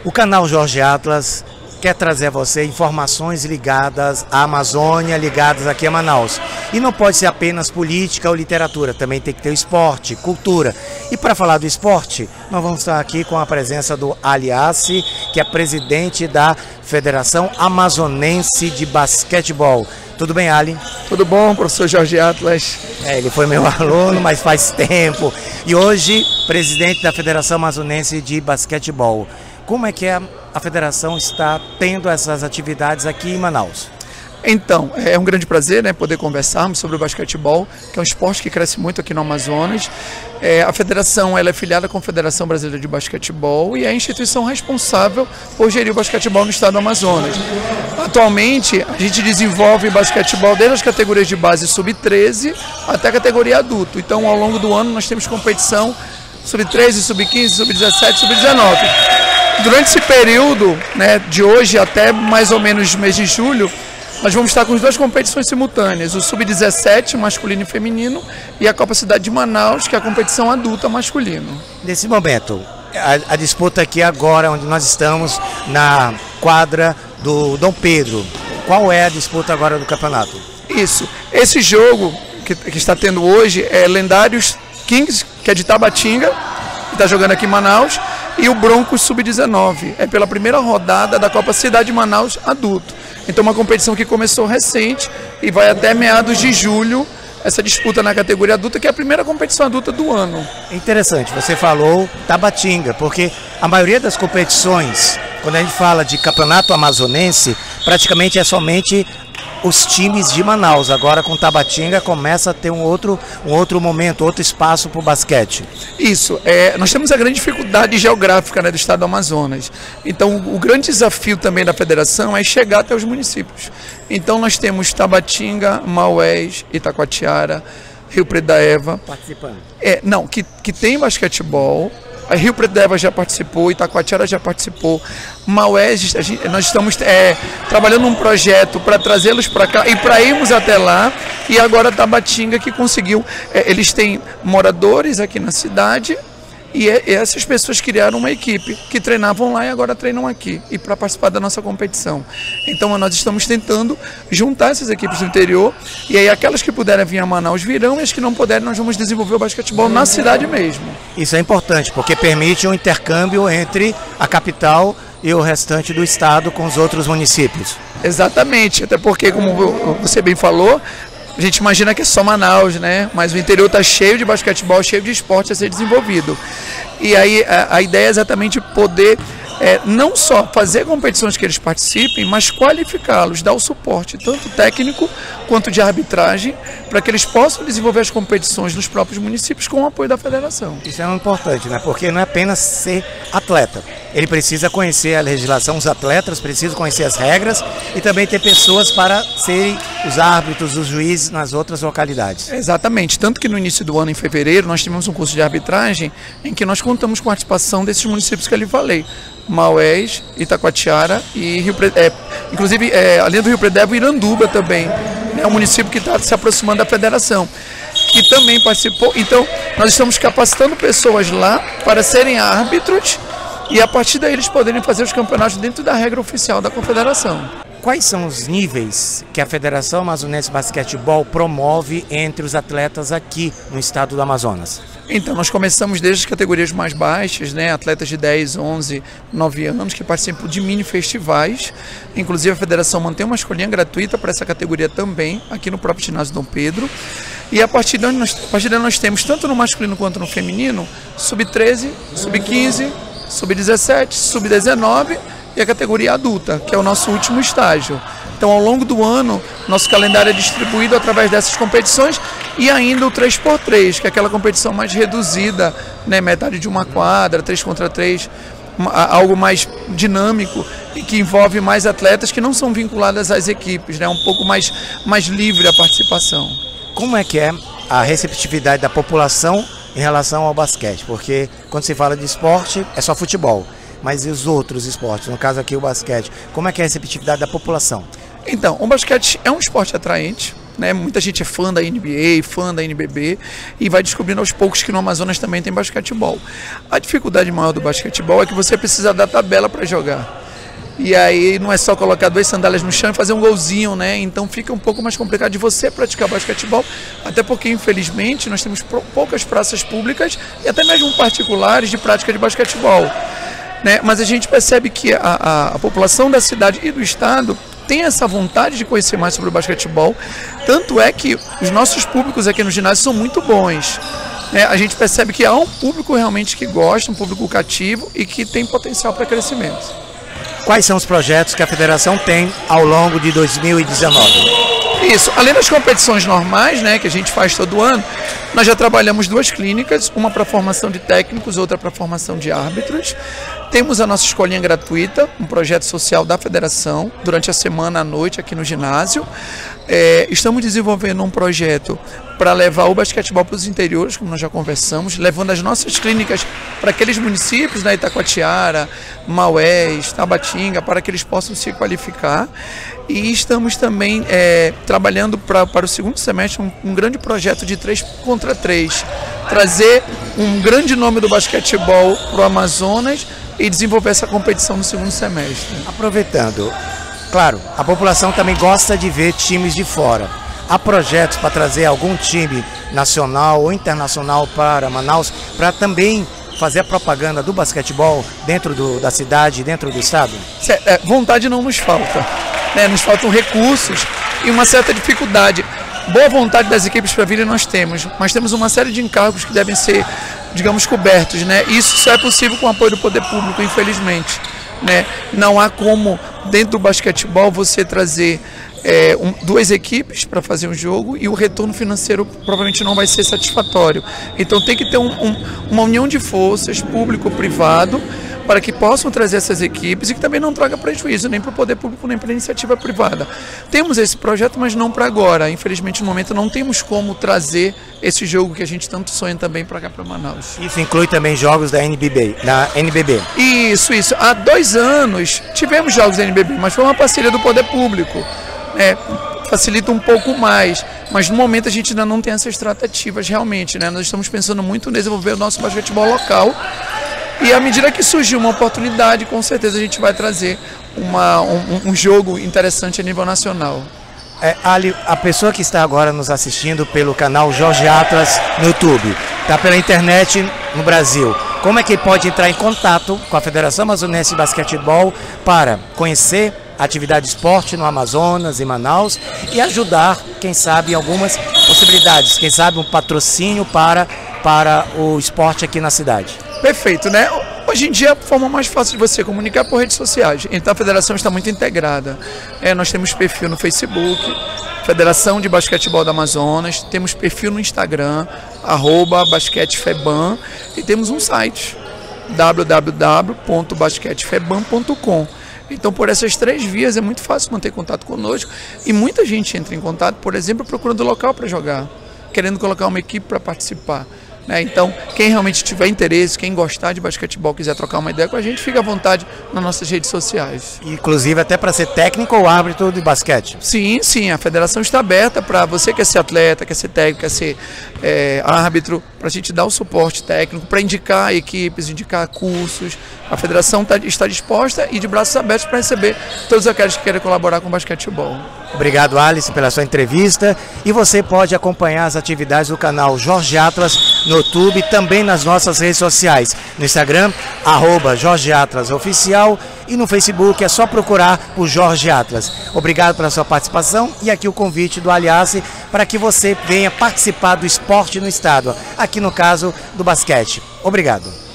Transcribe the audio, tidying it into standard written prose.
O canal Jorge Atlas quer trazer a você informações ligadas à Amazônia, ligadas aqui a Manaus. E não pode ser apenas política ou literatura, também tem que ter o esporte, cultura. E para falar do esporte, nós vamos estar aqui com a presença do Ali Assi, que é presidente da Federação Amazonense de Basquetebol. Tudo bem, Ali? Tudo bom, professor Jorge Atlas? Ele foi meu aluno, mas faz tempo. E hoje, presidente da Federação Amazonense de Basquetebol. Como é que a federação está tendo essas atividades aqui em Manaus? Então, é um grande prazer, né, poder conversarmos sobre o basquetebol, que é um esporte que cresce muito aqui no Amazonas. A federação ela é filiada com a Federação Brasileira de Basquetebol e é a instituição responsável por gerir o basquetebol no estado do Amazonas. Atualmente, a gente desenvolve basquetebol desde as categorias de base sub-13 até a categoria adulto. Então, ao longo do ano, nós temos competição sub-13, sub-15, sub-17, sub-19. Durante esse período, né, de hoje até mais ou menos mês de julho, nós vamos estar com as duas competições simultâneas, o Sub-17 masculino e feminino e a Copa Cidade de Manaus, que é a competição adulta masculino. Nesse momento, a disputa aqui agora, onde nós estamos, na quadra do Dom Pedro, qual é a disputa agora do campeonato? Isso, esse jogo que está tendo hoje é Lendários Kings, que é de Tabatinga, que está jogando aqui em Manaus, e o Broncos Sub-19, é pela primeira rodada da Copa Cidade de Manaus adulto. Então uma competição que começou recente e vai até meados de julho, essa disputa na categoria adulta, que é a primeira competição adulta do ano. Interessante, você falou Tabatinga, porque a maioria das competições, quando a gente fala de campeonato amazonense, praticamente é somente os times de Manaus. Agora com Tabatinga começa a ter um outro momento, outro espaço para o basquete. Isso, nós temos a grande dificuldade geográfica, né, do estado do Amazonas. Então o grande desafio também da federação é chegar até os municípios. Então nós temos Tabatinga, Maués, Itacoatiara, Rio Preto da Eva. Participando? Que tem basquetebol. A Rio Preto da Eva já participou, Itacoatiara já participou, Maués, nós estamos trabalhando um projeto para trazê-los para cá e para irmos até lá, e agora Tabatinga que conseguiu, eles têm moradores aqui na cidade, e essas pessoas criaram uma equipe que treinavam lá e agora treinam aqui, e para participar da nossa competição. Então nós estamos tentando juntar essas equipes do interior, e aí aquelas que puderem vir a Manaus virão, e as que não puderem nós vamos desenvolver o basquetebol na cidade mesmo. Isso é importante, porque permite um intercâmbio entre a capital e o restante do estado com os outros municípios. Exatamente, até porque, como você bem falou, a gente imagina que é só Manaus, né? Mas o interior está cheio de basquetebol, cheio de esporte a ser desenvolvido. E aí a ideia é exatamente poder não só fazer competições que eles participem, mas qualificá-los, dar o suporte, tanto técnico quanto de arbitragem, para que eles possam desenvolver as competições nos próprios municípios com o apoio da federação. Isso é importante, né? Porque não é apenas ser atleta. Ele precisa conhecer a legislação, os atletas precisam conhecer as regras e também ter pessoas para serem os árbitros, os juízes nas outras localidades. Exatamente, tanto que no início do ano, em fevereiro, nós tivemos um curso de arbitragem em que nós contamos com a participação desses municípios que eu lhe falei, Maués, Itacoatiara e Rio Preto, inclusive além do Rio Preto da Eva, Iranduba também, é um município que está se aproximando da federação, que também participou. Então nós estamos capacitando pessoas lá para serem árbitros e a partir daí eles poderem fazer os campeonatos dentro da regra oficial da confederação. Quais são os níveis que a Federação Amazonense de Basquetebol promove entre os atletas aqui no estado do Amazonas? Então, nós começamos desde as categorias mais baixas, né? Atletas de 10, 11, 9 anos que participam de mini festivais. Inclusive a federação mantém uma escolinha gratuita para essa categoria também, aqui no próprio ginásio Dom Pedro. E a partir daí nós temos, tanto no masculino quanto no feminino, sub-13, sub-15, sub-17, sub-19 e a categoria adulta, que é o nosso último estágio. Então, ao longo do ano, nosso calendário é distribuído através dessas competições e ainda o 3x3, que é aquela competição mais reduzida, né, metade de uma quadra, 3 contra 3, algo mais dinâmico e que envolve mais atletas que não são vinculadas às equipes, né, um pouco mais livre a participação. Como é que é a receptividade da população em relação ao basquete? Porque quando se fala de esporte, é só futebol. Mas e os outros esportes, no caso aqui o basquete, como é que é a receptividade da população? Então, o basquete é um esporte atraente, né? Muita gente é fã da NBA, fã da NBB, e vai descobrindo aos poucos que no Amazonas também tem basquetebol. A dificuldade maior do basquetebol é que você precisa da tabela para jogar. E aí não é só colocar 2 sandálias no chão e fazer um golzinho, né? Então fica um pouco mais complicado de você praticar basquetebol, até porque, infelizmente, nós temos poucas praças públicas e até mesmo particulares de prática de basquetebol, né? Mas a gente percebe que a população da cidade e do estado tem essa vontade de conhecer mais sobre o basquetebol, tanto é que os nossos públicos aqui no ginásio são muito bons. A gente percebe que há um público realmente que gosta, um público cativo e que tem potencial para crescimento. Quais são os projetos que a federação tem ao longo de 2019? Isso, além das competições normais, né, que a gente faz todo ano, nós já trabalhamos 2 clínicas, uma para formação de técnicos, outra para formação de árbitros. Temos a nossa escolinha gratuita, um projeto social da federação, durante a semana à noite aqui no ginásio. Estamos desenvolvendo um projeto para levar o basquetebol para os interiores, como nós já conversamos, levando as nossas clínicas para aqueles municípios, né, Itacoatiara, Maués, Tabatinga, para que eles possam se qualificar. E estamos também trabalhando para o segundo semestre um grande projeto de 3 contra 3, trazer um grande nome do basquetebol para o Amazonas e desenvolver essa competição no segundo semestre. Aproveitando, claro, a população também gosta de ver times de fora. Há projetos para trazer algum time nacional ou internacional para Manaus, para também fazer a propaganda do basquetebol dentro da cidade, dentro do estado? Vontade não nos falta, né? Nos faltam recursos e uma certa dificuldade. Boa vontade das equipes para virem nós temos, mas temos uma série de encargos que devem ser, digamos, cobertos, né? Isso só é possível com o apoio do poder público, infelizmente, né? Não há como, dentro do basquetebol, você trazer 2 equipes para fazer um jogo e o retorno financeiro provavelmente não vai ser satisfatório. Então tem que ter uma união de forças, público-privado, para que possam trazer essas equipes e que também não traga prejuízo nem para o poder público nem para a iniciativa privada. Temos esse projeto, mas não para agora. Infelizmente, no momento, não temos como trazer esse jogo que a gente tanto sonha também para cá, para Manaus. Isso inclui também jogos da NBB? Isso. Há 2 anos tivemos jogos da NBB, mas foi uma parceria do poder público. Facilita um pouco mais, mas no momento a gente ainda não tem essas tratativas realmente, né? Nós estamos pensando muito em desenvolver o nosso basquetebol local e à medida que surgir uma oportunidade, com certeza a gente vai trazer um jogo interessante a nível nacional. Ali, a pessoa que está agora nos assistindo pelo canal Jorge Atlas no YouTube, está pela internet no Brasil, como é que pode entrar em contato com a Federação Amazonense de Basquetebol para conhecer a atividade de esporte no Amazonas, em Manaus, e ajudar, quem sabe, em algumas possibilidades, quem sabe um patrocínio para o esporte aqui na cidade? Perfeito, né? Hoje em dia a forma mais fácil de você comunicar é por redes sociais, então a federação está muito integrada. Nós temos perfil no Facebook, Federação de Basquetebol do Amazonas, temos perfil no Instagram, @basquetefeban, e temos um site, www.basquetefeban.com. Então, por essas 3 vias é muito fácil manter contato conosco e muita gente entra em contato, por exemplo, procurando local para jogar, querendo colocar uma equipe para participar, né? Então, quem realmente tiver interesse, quem gostar de basquetebol, quiser trocar uma ideia com a gente, fica à vontade nas nossas redes sociais. Inclusive até para ser técnico ou árbitro de basquete? Sim, a federação está aberta para você que quer ser atleta, quer ser técnico, quer ser árbitro, para a gente dar o suporte técnico, para indicar equipes, indicar cursos. A federação está disposta e de braços abertos para receber todos aqueles que querem colaborar com o basquetebol. Obrigado, Alice, pela sua entrevista. E você pode acompanhar as atividades do canal Jorge Atlas no YouTube e também nas nossas redes sociais. No Instagram, @JorgeAtlasOficial, e no Facebook é só procurar por Jorge Atlas. Obrigado pela sua participação e aqui o convite do Aliasse para que você venha participar do esporte no estado, aqui no caso do basquete. Obrigado.